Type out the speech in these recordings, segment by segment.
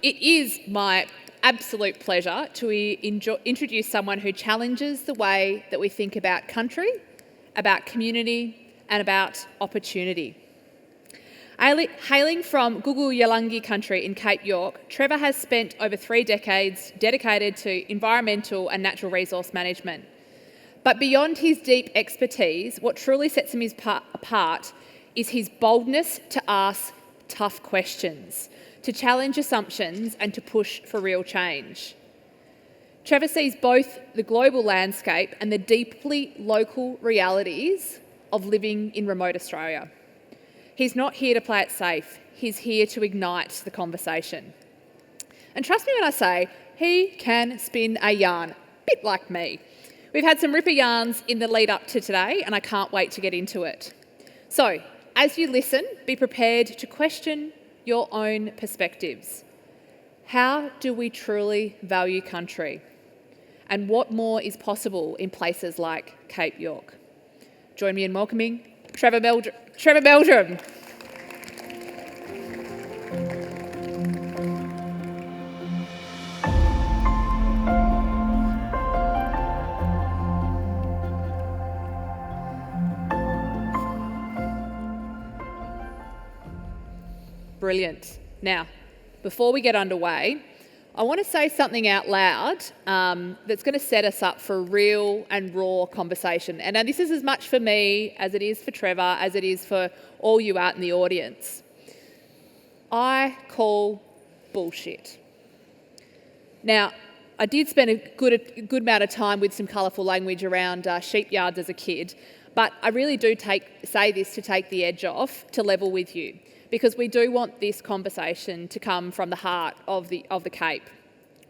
It is my absolute pleasure to introduce someone who challenges the way that we think about country, about community, and about opportunity. Hailing from Gugu-Yalangi country in Cape York, Trevor has spent over 3 decades dedicated to environmental and natural resource management. But beyond his deep expertise, what truly sets him apart is his boldness to ask tough questions, to challenge assumptions and to push for real change. Trevor sees both the global landscape and the deeply local realities of living in remote Australia. He's not here to play it safe, he's here to ignite the conversation. And trust me when I say, he can spin a yarn, a bit like me. We've had some ripper yarns in the lead up to today, and I can't wait to get into it. So, as you listen, be prepared to question your own perspectives. How do we truly value country? And what more is possible in places like Cape York? Join me in welcoming Trevor Meldrum. Brilliant. Now, before we get underway, I want to say something out loud that's going to set us up for a real and raw conversation. And now this is as much for me as it is for Trevor, as it is for all you out in the audience. I call bullshit. Now, I did spend a good amount of time with some colourful language around sheep yards as a kid, but I really do say this to take the edge off, to level with you, because we do want this conversation to come from the heart of the Cape.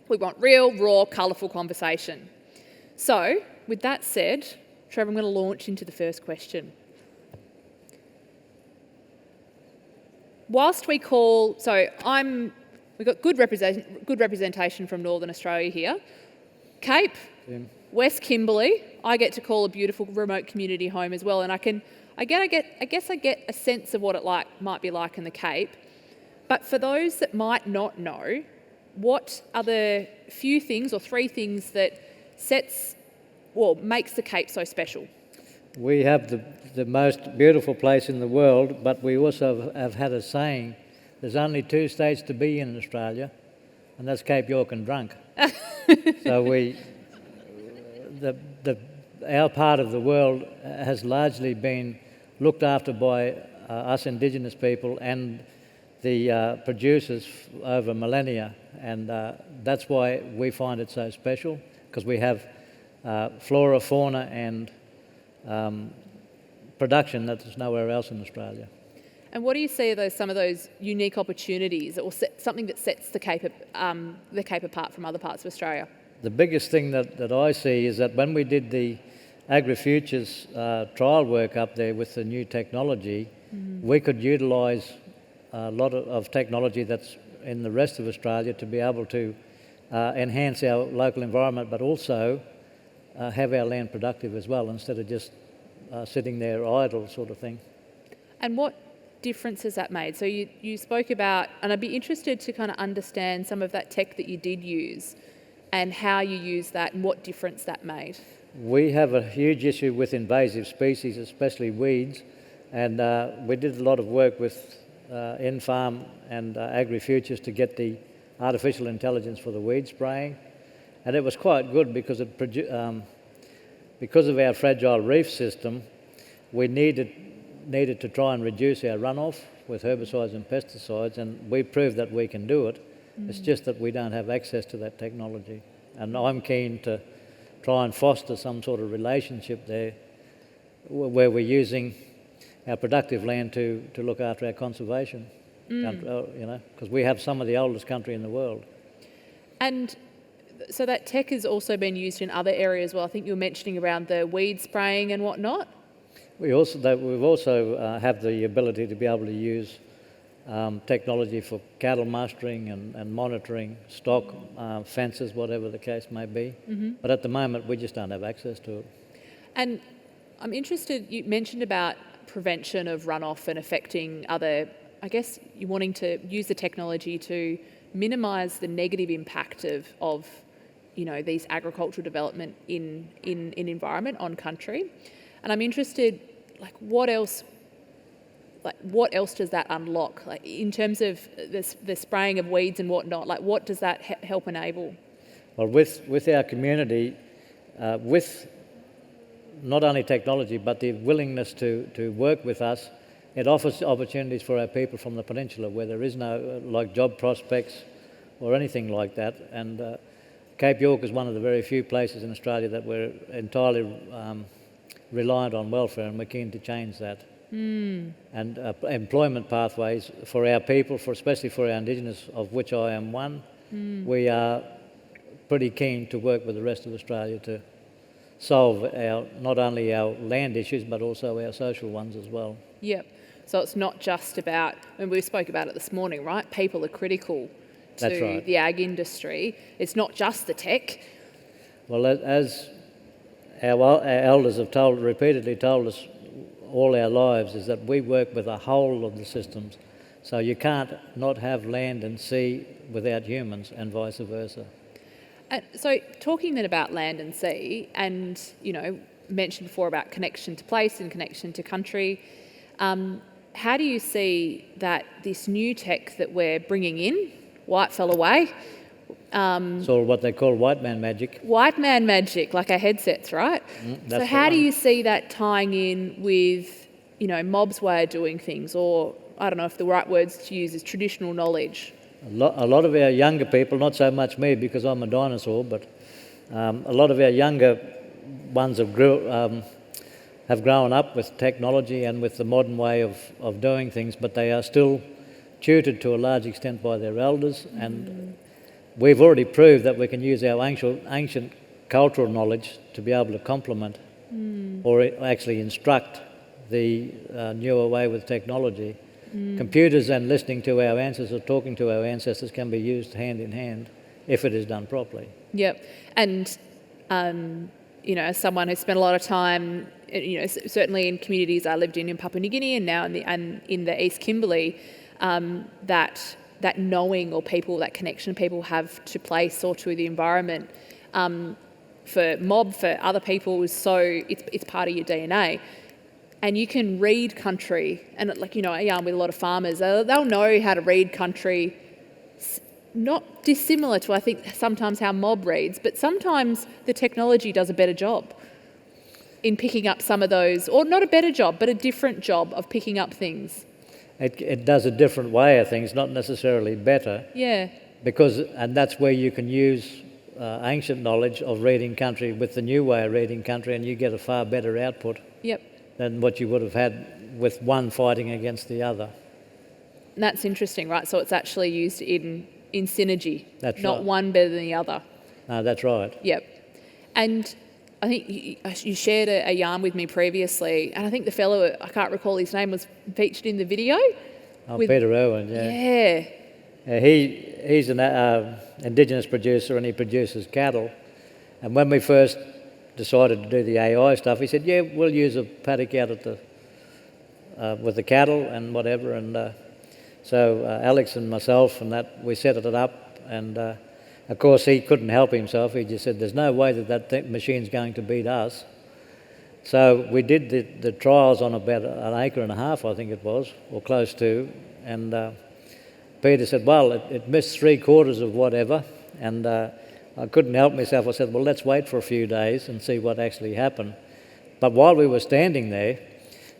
We want real, raw, colourful conversation. So, with that said, Trevor, I'm going to launch into the first question. Whilst we've got good representation from Northern Australia here. Cape, West Kimberley, I get to call a beautiful remote community home as well, and I guess I get a sense of what it might be like in the Cape. But for those that might not know, what are the few things or 3 things that makes the Cape so special? We have the most beautiful place in the world, but we also have had a saying, there's only 2 states to be in Australia, and that's Cape York and drunk. So our part of the world has largely been looked after by us Indigenous people and the producers over millennia, and that's why we find it so special, because we have flora, fauna and production that there's nowhere else in Australia. And what do you see as some of those unique opportunities, or something that sets the Cape apart from other parts of Australia? The biggest thing that I see is that when we did the Agri-Futures trial work up there with the new technology, we could utilise a lot of technology that's in the rest of Australia to be able to enhance our local environment, but also have our land productive as well, instead of just sitting there idle sort of thing. And what difference has that made? So you spoke about, and I'd be interested to kind of understand some of that tech that you did use and how you used that and what difference that made. We have a huge issue with invasive species, especially weeds, and we did a lot of work with in-farm and Agri-Futures to get the artificial intelligence for the weed spraying, and it was quite good because because of our fragile reef system, we needed to try and reduce our runoff with herbicides and pesticides, and we proved that we can do it. It's just that we don't have access to that technology, and I'm keen to try and foster some sort of relationship there where we're using our productive land to look after our conservation, because we have some of the oldest country in the world. And so that tech has also been used in other areas. Well, I think you were mentioning around the weed spraying and whatnot. We've also have the ability to be able to use technology for cattle mustering and monitoring stock, fences, whatever the case may be. But at the moment, we just don't have access to it. And I'm interested, you mentioned about prevention of runoff and affecting other, I guess you're wanting to use the technology to minimise the negative impact of these agricultural development in environment on country. And I'm interested, what else does that unlock? In terms of the spraying of weeds and whatnot, what does that help enable? Well, with our community, with not only technology but the willingness to work with us, it offers opportunities for our people from the peninsula where there is no job prospects or anything like that. And Cape York is one of the very few places in Australia that we're entirely reliant on welfare, and we're keen to change that. And employment pathways for our people, especially for our Indigenous, of which I am one, we are pretty keen to work with the rest of Australia to solve not only our land issues but also our social ones as well. Yep. So it's not just about, and we spoke about it this morning, right? People are critical to the ag industry. It's not just the tech. Well, as our elders have repeatedly told us all our lives, is that we work with the whole of the systems. So you can't not have land and sea without humans, and vice versa. So talking then about land and sea, and mentioned before about connection to place and connection to country, how do you see that this new tech that we're bringing in, white fell away? So what they call white man magic. White man magic, like our headsets, right? So how do you see that tying in with, mob's way of doing things, or I don't know if the right words to use is traditional knowledge? A lot of our younger people, not so much me because I'm a dinosaur, but a lot of our younger ones have grown up with technology and with the modern way of doing things, but they are still tutored to a large extent by their elders, and we've already proved that we can use our ancient cultural knowledge to be able to complement or actually instruct the newer way with technology. Computers and listening to our ancestors, talking to our ancestors, can be used hand in hand if it is done properly. Yep. And, as someone who's spent a lot of time, certainly in communities I lived in Papua New Guinea and now in the East Kimberley, that knowing or that connection people have to place or to the environment, for mob, for other people, is it's part of your DNA. And you can read country, and I yarn with a lot of farmers, they'll know how to read country, not dissimilar to, I think, sometimes how mob reads, but sometimes the technology does a better job in picking up some of those, or not a better job, but a different job of picking up things. It does a different way of things, not necessarily better. Yeah. And that's where you can use ancient knowledge of reading country with the new way of reading country, and you get a far better output. Yep. Than what you would have had with one fighting against the other. And that's interesting, right? So it's actually used in synergy. That's not right. one better than the other. No, that's right. Yep. And I think you shared a yarn with me previously, and I think the fellow, I can't recall his name, was featured in the video. Peter Irwin, yeah. Yeah. He's an Indigenous producer, and he produces cattle. And when we first decided to do the AI stuff, he said, yeah, we'll use a paddock out at with the cattle and whatever. And so Alex and myself and that, we set it up, and of course he couldn't help himself. He just said, there's no way that machine's going to beat us. So we did the trials on about an acre and a half, I think it was, or close to, and Peter said, well, it missed 3/4 of whatever, and I couldn't help myself. I said, well, let's wait for a few days and see what actually happened. But while we were standing there,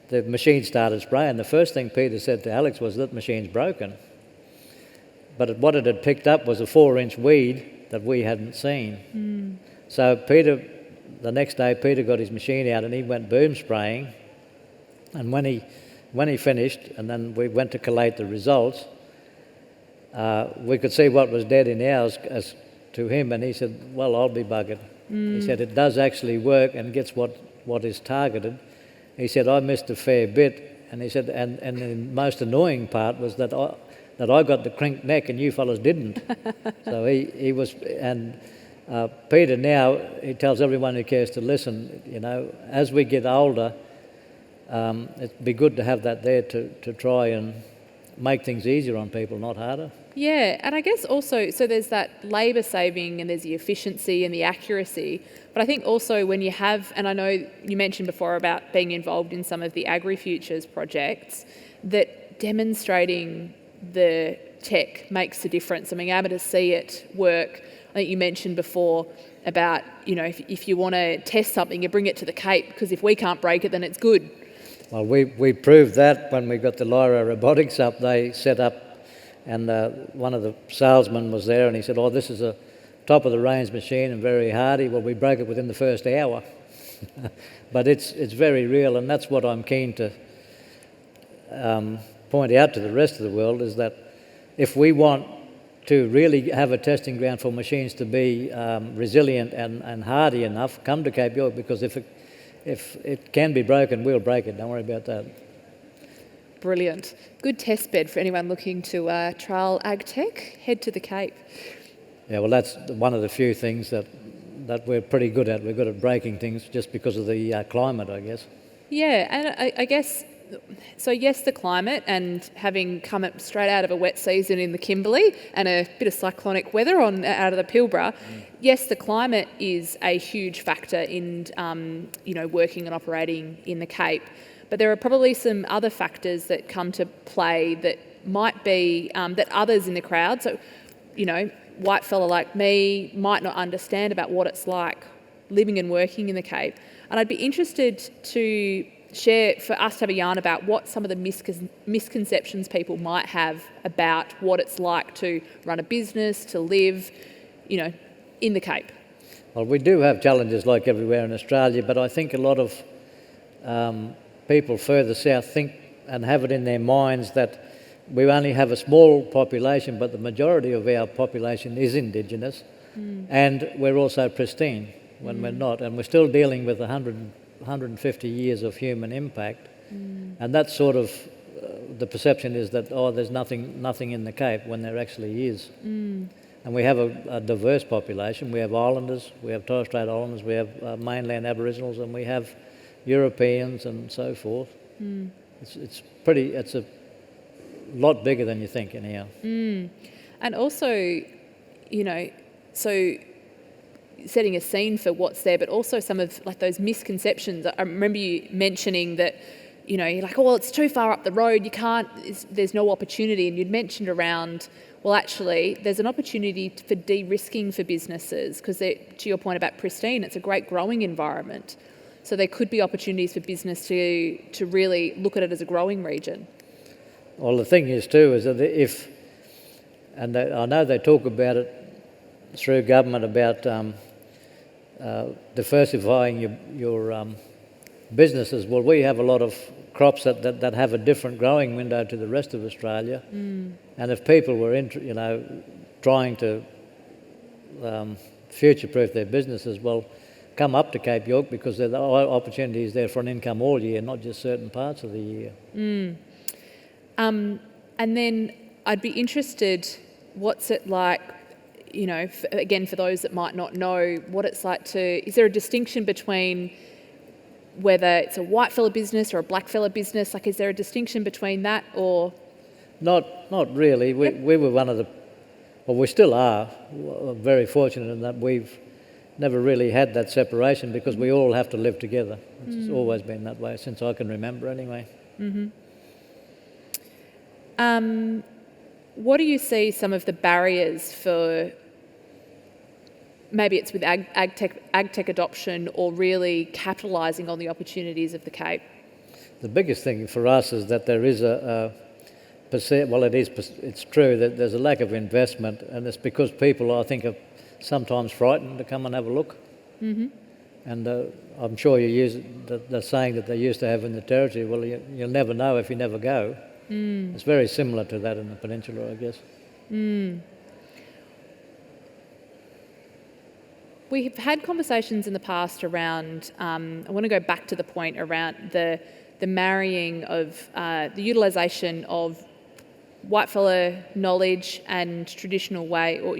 the machine started spraying. The first thing Peter said to Alex was, that machine's broken. But what it had picked up was a 4-inch weed that we hadn't seen. So the next day, Peter got his machine out and he went boom spraying. And when he finished, and then we went to collate the results, we could see what was dead in ours as to him, and he said, well, I'll be buggered. He said, it does actually work and gets what is targeted. He said, I missed a fair bit, and he said, and the most annoying part was that I got the crinked neck and you fellas didn't. So he was, and Peter now, he tells everyone who cares to listen, as we get older, it'd be good to have that there to try and make things easier on people, not harder. Yeah, and I guess also, so there's that labour saving and there's the efficiency and the accuracy, but I think also when you have, and I know you mentioned before about being involved in some of the agri-futures projects, that demonstrating the tech makes a difference. I mean, able to see it work. I think you mentioned before about, if you want to test something, you bring it to the Cape, because if we can't break it, then it's good. Well, we proved that when we got the Lyra Robotics up. They set up, and one of the salesmen was there, and he said, "Oh, this is a top-of-the-range machine and very hardy." Well, we broke it within the first hour. But it's very real, and that's what I'm keen to point out to the rest of the world, is that if we want to really have a testing ground for machines to be resilient and hardy enough, come to Cape York, because if it can be broken, we'll break it. Don't worry about that. Brilliant. Good test bed for anyone looking to trial ag tech. Head to the Cape. Yeah, well, that's one of the few things that we're pretty good at. We're good at breaking things just because of the climate, I guess. Yeah, and I guess, so yes, the climate, and having come straight out of a wet season in the Kimberley and a bit of cyclonic weather out of the Pilbara, yes, the climate is a huge factor in working and operating in the Cape. But there are probably some other factors that come to play that might be that others in the crowd, so white fella like me, might not understand about what it's like living and working in the Cape. And I'd be interested to share, for us to have a yarn about what some of the misconceptions people might have about what it's like to run a business, to live, in the Cape. Well, we do have challenges like everywhere in Australia, but I think a lot of people further south think and have it in their minds that we only have a small population, but the majority of our population is Indigenous, and we're also pristine when we're not, and we're still dealing with 150 years of human impact, and that's sort of the perception is that, there's nothing in the Cape, when there actually is. And we have a diverse population. We have islanders, we have Torres Strait Islanders, we have mainland Aboriginals, and we have Europeans and so forth. It's a lot bigger than you think anyhow. And also, so setting a scene for what's there, but also some of like those misconceptions. I remember you mentioning that, you're like, well, it's too far up the road, you can't, there's no opportunity. And you'd mentioned around, well, actually, there's an opportunity for de-risking for businesses, because to your point about pristine, it's a great growing environment. So there could be opportunities for business to really look at it as a growing region. Well, the thing is too, is that I know they talk about it through government about diversifying your businesses. Well, we have a lot of crops that have a different growing window to the rest of Australia, and if people were trying to future-proof their businesses, well, come up to Cape York, because there are opportunities there for an income all year, not just certain parts of the year. And then I'd be interested, what's it like, again, for those that might not know, what it's like is there a distinction between whether it's a white fella business or a black fella business? Like, is there a distinction between that, or? Not really. We were one of the, well, we still are very fortunate in that we've never really had that separation, because we all have to live together. It's always been that way since I can remember anyway. What do you see some of the barriers for, maybe it's with ag tech adoption, or really capitalising on the opportunities of the Cape? The biggest thing for us is that there is it's true that there's a lack of investment, and it's because people, I think, are sometimes frightened to come and have a look. And I'm sure you use the saying that they used to have in the Territory, well, you'll never know if you never go. It's very similar to that in the Peninsula, I guess. We've had conversations in the past around, I want to go back to the point around the marrying of the utilisation of white fella knowledge and traditional way, or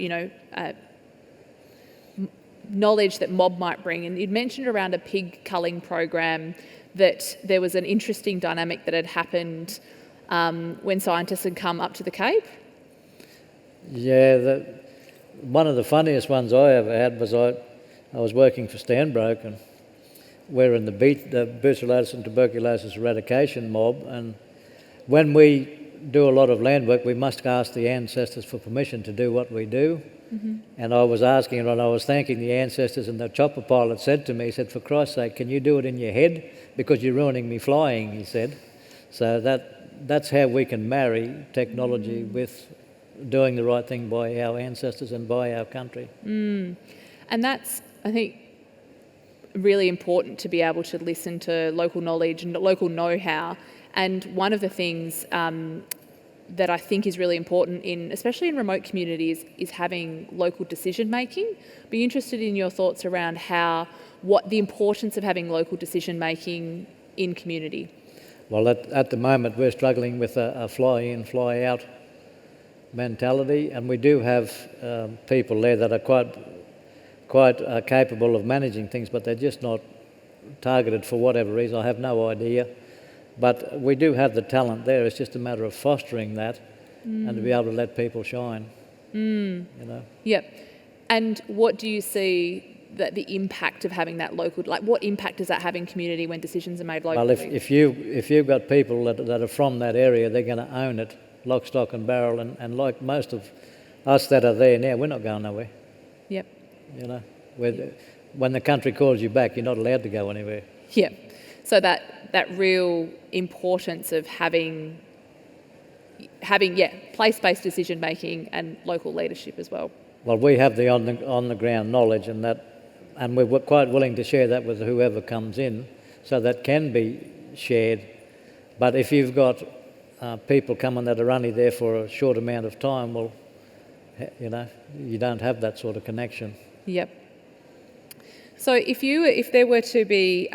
knowledge that mob might bring. And you'd mentioned around a pig culling program that there was an interesting dynamic that had happened when scientists had come up to the Cape. Yeah, one of the funniest ones I ever had was I was working for Stanbroke, and we're in the brucellosis and tuberculosis eradication mob, and when we do a lot of land work, we must ask the ancestors for permission to do what we do. And I was asking and I was thanking the ancestors, and the chopper pilot said to me, he said, "For Christ's sake, can you do it in your head? Because you're ruining me flying," he said. So that's how we can marry technology with doing the right thing by our ancestors and by our country. And that's, I think, really important to be able to listen to local knowledge and local know-how. And one of the things that I think is really important, especially in remote communities, is having local decision making. Be interested in your thoughts around what the importance of having local decision making in community. Well, at the moment we're struggling with a fly-in, fly-out mentality, and we do have people there that are quite capable of managing things, but they're just not targeted for whatever reason. I have no idea. But we do have the talent there. It's just a matter of fostering that and to be able to let people shine. You know. Yep. And what do you see that the impact of having that local, like what impact does that have in community when decisions are made locally? Well, if you've got people that are from that area, they're going to own it, lock, stock and barrel. And like most of us that are there now, we're not going nowhere. Yep. You know, when the country calls you back, you're not allowed to go anywhere. Yep. So that real importance of having place-based decision making and local leadership as well. Well, we have the on the ground knowledge, and we're quite willing to share that with whoever comes in, so that can be shared. But if you've got people coming that are only there for a short amount of time, well, you know, you don't have that sort of connection. Yep. So if there were to be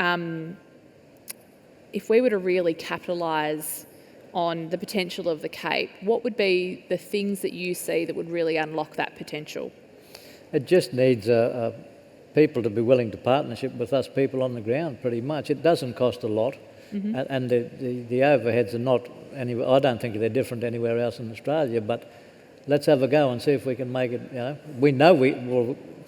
if we were to really capitalise on the potential of the Cape, what would be the things that you see that would really unlock that potential? It just needs people to be willing to partnership with us people on the ground, pretty much. It doesn't cost a lot, and the overheads are not anywhere. I don't think they're different anywhere else in Australia, but let's have a go and see if we can make it. You know,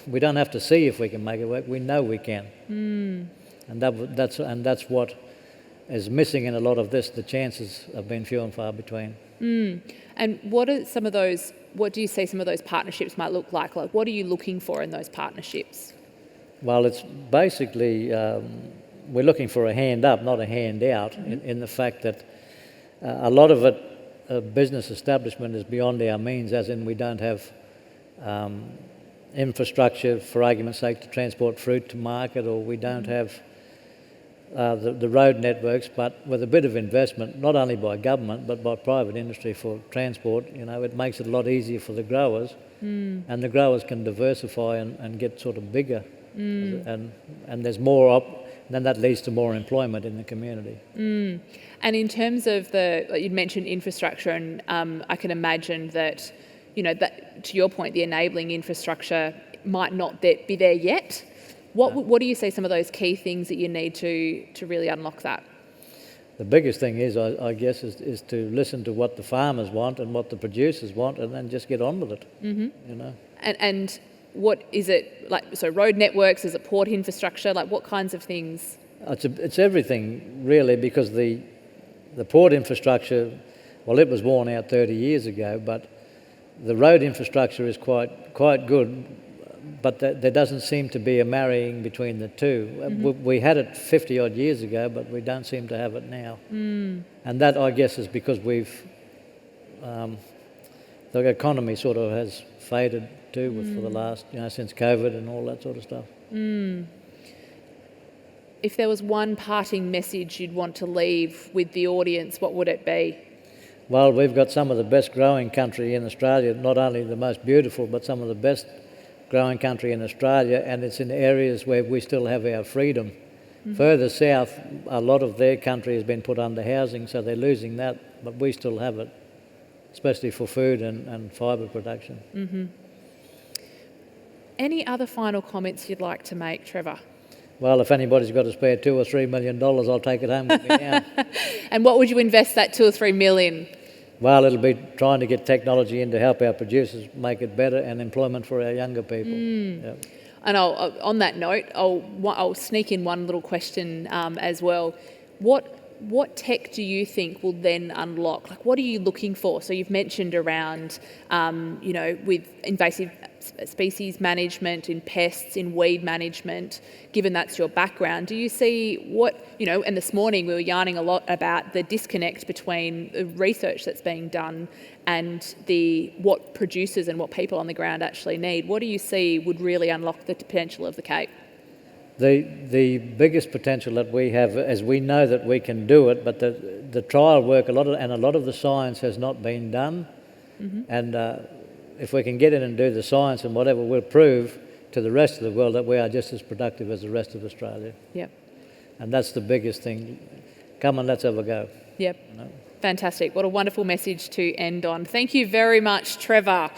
we don't have to see if we can make it work. We know we can, and that's what is missing in a lot of this. The chances have been few and far between. And what do you see some of those partnerships might look like? Like, what are you looking for in those partnerships? Well, it's basically, we're looking for a hand up, not a hand out, in the fact that a lot of it, business establishment is beyond our means, as in we don't have infrastructure, for argument's sake, to transport fruit to market, or we don't have the road networks. But with a bit of investment, not only by government but by private industry for transport, you know, it makes it a lot easier for the growers, and the growers can diversify and get sort of bigger, and there's more then that leads to more employment in the community. And in terms of you'd mentioned infrastructure, and I can imagine that, you know, that to your point, the enabling infrastructure might not be there yet. What do you see some of those key things that you need to really unlock that? The biggest thing is, I guess, is to listen to what the farmers want and what the producers want, and then just get on with it. You know. And what is it like? So road networks, is it port infrastructure? Like, what kinds of things? It's everything really, because the port infrastructure, well, it was worn out 30 years ago, but the road infrastructure is quite good. But there doesn't seem to be a marrying between the two. We had it 50 odd years ago, but we don't seem to have it now. And that, I guess, is because the economy sort of has faded too for the last, you know, since COVID and all that sort of stuff. If there was one parting message you'd want to leave with the audience, what would it be? Well, we've got some of the best growing country in Australia, not only the most beautiful, but some of the best growing country in Australia, and it's in areas where we still have our freedom. Further south, a lot of their country has been put under housing, so they're losing that, but we still have it, especially for food and fibre production. Any other final comments you'd like to make, Trevor? Well, if anybody's got to spare $2 or $3 million, I'll take it home with me now. And what would you invest that $2 or $3 million? Well, it'll be trying to get technology in to help our producers make it better and employment for our younger people. Yep. And on that note, I'll sneak in one little question as well. What tech do you think will then unlock? Like, what are you looking for? So you've mentioned around, with invasive species management, in pests, in weed management, given that's your background, do you see and this morning we were yarning a lot about the disconnect between the research that's being done and what producers and what people on the ground actually need. What do you see would really unlock the potential of the Cape? The biggest potential that we have is we know that we can do it, but the trial work, a lot of the science has not been done. Mm-hmm. And if we can get in and do the science and whatever, we'll prove to the rest of the world that we are just as productive as the rest of Australia. Yep. And that's the biggest thing. Come on, let's have a go. Yep. Fantastic. What a wonderful message to end on. Thank you very much, Trevor.